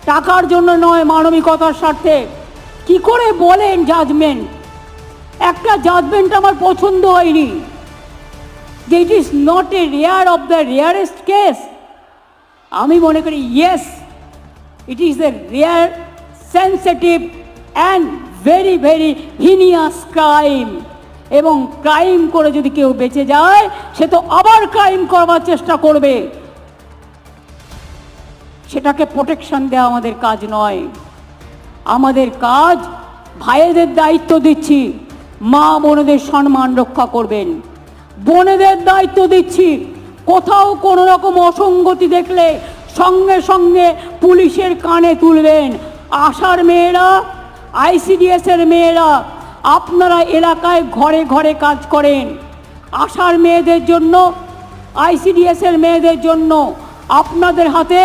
টাকার জন্য নয়, মানবিকতার স্বার্থে। কি করে বলেন জাজমেন্ট? একটা জাজমেন্ট আমার পছন্দ হয়নি, যে it is not a rare of the rarest case. আমি মনে করি yes, it is a rare, sensitive and very very heinous crime. এবং ক্রাইম করে যদি কেউ বেঁচে যায়, সে তো আবার ক্রাইম করবার চেষ্টা করবে। সেটাকে প্রোটেকশন দেওয়া আমাদের কাজ নয়। আমাদের কাজ, ভাইদের দায়িত্ব দিচ্ছি, মা বোনেদের সম্মান রক্ষা করবেন। বোনেদের দায়িত্ব দিচ্ছি, কোথাও কোনো রকম অসঙ্গতি দেখলে সঙ্গে সঙ্গে পুলিশের কানে তুলবেন। আশার মেয়েরা, আইসিডিএসের মেয়েরা, আপনারা এলাকায় ঘরে ঘরে কাজ করেন। আশার মেয়েদের জন্য, আইসিডিএসের মেয়েদের জন্য আপনাদের হাতে